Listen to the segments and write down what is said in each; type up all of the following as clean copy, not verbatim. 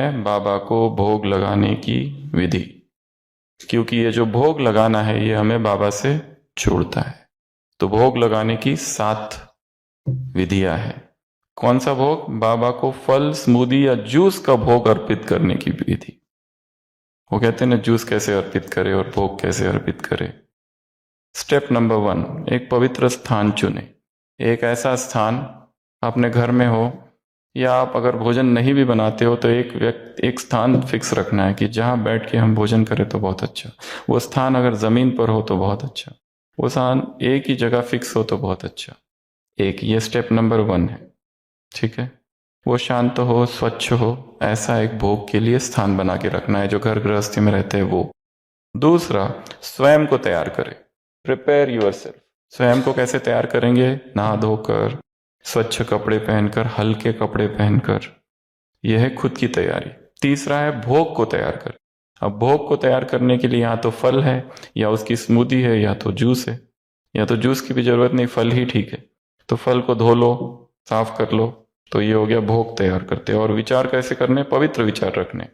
है बाबा को भोग लगाने की विधि, क्योंकि ये जो भोग लगाना है ये हमें बाबा से जोड़ता है। तो भोग लगाने की 7 विधियां हैं। कौन सा भोग? बाबा को फल, स्मूदी या जूस का भोग अर्पित करने की विधि। वो कहते हैं ना, जूस कैसे अर्पित करे और भोग कैसे अर्पित करे। स्टेप नंबर 1, एक पवित्र स्थान चुने। एक ऐसा स्थान अपने घर में हो, या आप अगर भोजन नहीं भी बनाते हो तो एक स्थान फिक्स रखना है कि जहाँ बैठ के हम भोजन करें तो बहुत अच्छा। वो स्थान अगर जमीन पर हो तो बहुत अच्छा, वो स्थान एक ही जगह फिक्स हो तो बहुत अच्छा। ये स्टेप नंबर 1 है। ठीक है, वो शांत हो, स्वच्छ हो, ऐसा एक भोग के लिए स्थान बना के रखना है जो घर गृहस्थी में रहते हैं वो। दूसरा, स्वयं को तैयार करें। Prepare yourself. स्वयं को कैसे तैयार करेंगे? नहा धोकर, स्वच्छ कपड़े पहनकर, हल्के कपड़े पहनकर। यह है खुद की तैयारी। तीसरा है भोग को तैयार कर। अब भोग को तैयार करने के लिए या तो फल है, या उसकी स्मूदी है, या तो जूस है। या तो जूस की भी जरूरत नहीं, फल ही ठीक है। तो फल को धो लो, साफ कर लो, तो ये हो गया भोग तैयार करते। और विचार कैसे करने? पवित्र विचार रखने,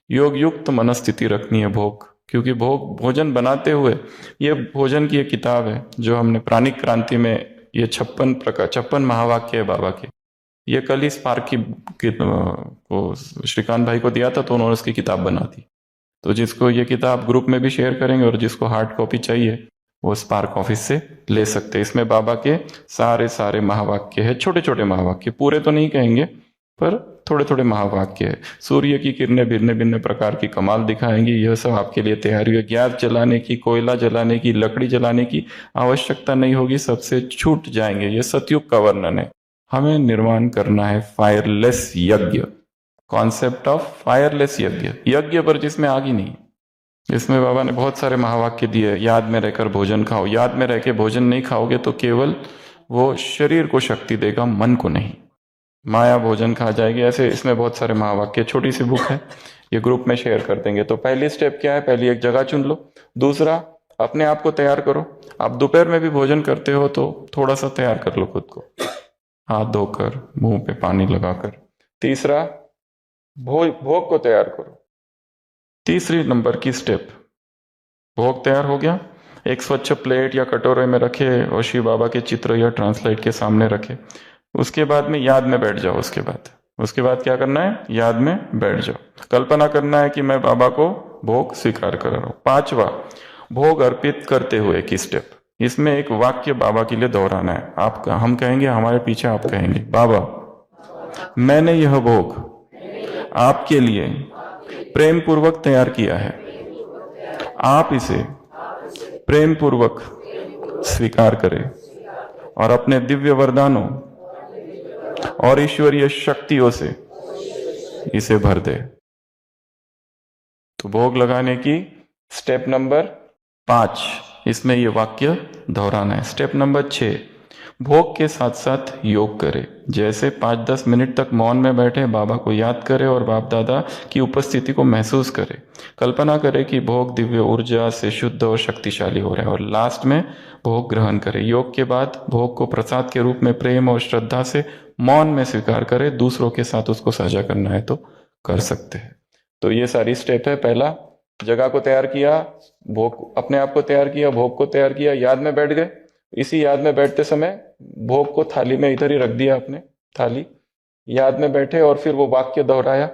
योग युक्त मनस्थिति रखनी है भोग, क्योंकि भोग भोजन बनाते हुए, ये भोजन की एक किताब है जो हमने प्राणिक क्रांति में, ये 56 महावाक्य है बाबा के। ये कल ही स्पार्क को श्रीकांत भाई को दिया था तो उन्होंने उसकी किताब बना दी। तो जिसको ये किताब ग्रुप में भी शेयर करेंगे और जिसको हार्ड कॉपी चाहिए वो स्पार्क ऑफिस से ले सकते हैं। इसमें बाबा के सारे महावाक्य है, छोटे छोटे महावाक्य, पूरे तो नहीं कहेंगे पर थोड़े थोड़े महावाक्य है। सूर्य की किरणें भिन्न भिन्न प्रकार की कमाल दिखाएंगी। यह सब आपके लिए तैयारी है। गैस जलाने की, कोयला जलाने की, लकड़ी जलाने की आवश्यकता नहीं होगी, सबसे छूट जाएंगे। यह सतयुग का वर्णन है। हमें निर्माण करना है फायरलेस यज्ञ, कॉन्सेप्ट ऑफ फायरलेस यज्ञ, यज्ञ पर जिसमें आग ही नहीं। इसमें बाबा ने बहुत सारे महावाक्य दिए। याद में रहकर भोजन खाओ। याद में रह के भोजन नहीं खाओगे तो केवल वो शरीर को शक्ति देगा, मन को नहीं। माया भोजन खा जाएगी। ऐसे इसमें बहुत सारे महावाक्य, छोटी सी बुक है, ये ग्रुप में शेयर कर देंगे। तो पहली स्टेप क्या है? पहली एक जगह चुन लो। दूसरा, अपने आप को तैयार करो। आप दोपहर में भी भोजन करते हो तो थोड़ा सा तैयार कर लो खुद को, हाथ धोकर, मुंह पे पानी लगाकर। तीसरा, भोग को तैयार करो। तीसरी नंबर की स्टेप, भोग तैयार हो गया, एक स्वच्छ प्लेट या कटोरे में रखे और शिव बाबा के चित्र या ट्रांसलाइट के सामने रखे। उसके बाद में याद में बैठ जाओ। उसके बाद क्या करना है? याद में बैठ जाओ। कल्पना करना है कि मैं बाबा को भोग स्वीकार कर रहा हूं। 5वां, भोग अर्पित करते हुए की स्टेप। इसमें एक वाक्य बाबा के लिए दोहराना है। हम कहेंगे, हमारे पीछे आप कहेंगे, बाबा मैंने यह भोग आपके लिए प्रेम पूर्वक तैयार किया है। आप इसे प्रेम पूर्वक स्वीकार करें और अपने दिव्य वरदानों और ईश्वरीय शक्तियों से इसे भर दे। तो भोग लगाने की स्टेप नंबर 5, इसमें ये वाक्य दोहराना है। स्टेप नंबर 6, भोग के साथ साथ योग करें। जैसे 5-10 मिनट तक मौन में बैठे, बाबा को याद करें और बाप दादा की उपस्थिति को महसूस करें। कल्पना करें कि भोग दिव्य ऊर्जा से शुद्ध और शक्तिशाली हो रहा है, और लास्ट में भोग ग्रहण करें। योग के बाद भोग को प्रसाद के रूप में प्रेम और श्रद्धा से मौन में स्वीकार करें। दूसरों के साथ उसको साझा करना है तो कर सकते हैं। तो ये सारी स्टेप है। पहला, जगह को तैयार किया, भोग, अपने आप को तैयार किया, भोग को तैयार किया, याद में बैठ गए। इसी याद में बैठते समय भोग को थाली में इधर ही रख दिया आपने, थाली, याद में बैठे और फिर वो वाक्य दोहराया,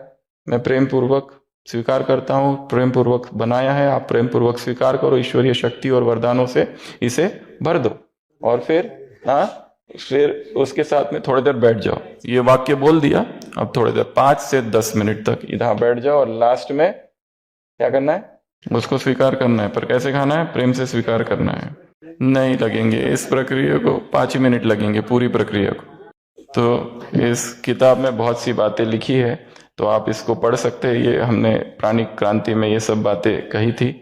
मैं प्रेम पूर्वक स्वीकार करता हूँ, प्रेम पूर्वक बनाया है, आप प्रेम पूर्वक स्वीकार करो, ईश्वरीय शक्ति और वरदानों से इसे भर दो। और फिर उसके साथ में थोड़ी देर बैठ जाओ। ये वाक्य बोल दिया, अब थोड़ी देर 5 से 10 मिनट तक इधर बैठ जाओ और लास्ट में क्या करना है? उसको स्वीकार करना है। पर कैसे खाना है? प्रेम से स्वीकार करना है। नहीं लगेंगे इस प्रक्रिया को, 5 ही मिनट लगेंगे पूरी प्रक्रिया को। तो इस किताब में बहुत सी बातें लिखी है, तो आप इसको पढ़ सकते हैं। ये हमने प्राणिक क्रांति में ये सब बातें कही थी।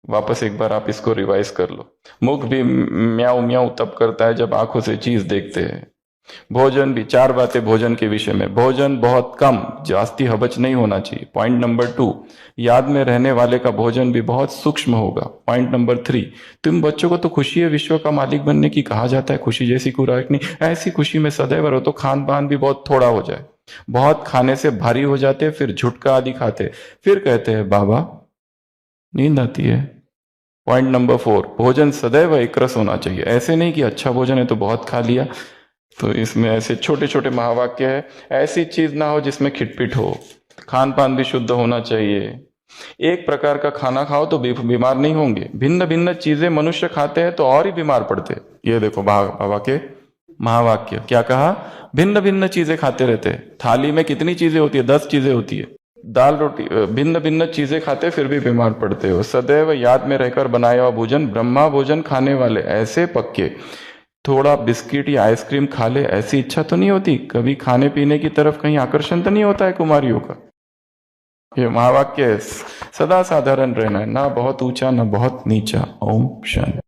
वापस एक बार आप इसको रिवाइज कर लो। मुख भी म्याऊ म्याऊ तब करता है जब आंखों से चीज देखते हैं। भोजन भी, 4 बातें भोजन के विषय में। भोजन बहुत कम, जास्ती हबच नहीं होना चाहिए। पॉइंट नंबर 2, याद में रहने वाले का भोजन भी बहुत सूक्ष्म होगा। पॉइंट नंबर 3, तुम बच्चों को तो खुशी है विश्व का मालिक बनने की कहा जाता है, खुशी जैसी खुराक नहीं, ऐसी खुशी में सदैव रहो तो खान पान भी बहुत थोड़ा हो जाए। बहुत खाने से भारी हो जाते, फिर झुटका आदि खाते, फिर कहते हैं बाबा नींद आती है। पॉइंट नंबर 4, भोजन सदैव एक रस होना चाहिए। ऐसे नहीं कि अच्छा भोजन है तो बहुत खा लिया। तो इसमें ऐसे छोटे छोटे महावाक्य है, ऐसी चीज ना हो जिसमें खिटपिट हो। खान पान भी शुद्ध होना चाहिए। एक प्रकार का खाना खाओ तो बीमार नहीं होंगे, भिन्न भिन्न चीजें मनुष्य खाते हैं तो और ही बीमार पड़ते। ये देखो बाबा के महावाक्य क्या कहा, भिन्न भिन्न चीजें खाते रहते हैं। थाली में कितनी चीजें होती है, 10 चीजें होती है। दाल रोटी भिन्न भिन्न चीजें खाते फिर भी बीमार पड़ते हो। सदैव याद में रहकर बनाया हुआ भोजन, ब्रह्मा भोजन खाने वाले ऐसे पक्के। थोड़ा बिस्किट या आइसक्रीम खा ले, ऐसी इच्छा तो नहीं होती? कभी खाने पीने की तरफ कहीं आकर्षण तो नहीं होता है कुमारियों का? ये महावाक्य है, सदा साधारण रहना है, ना बहुत ऊंचा ना बहुत नीचा। ओम शांति।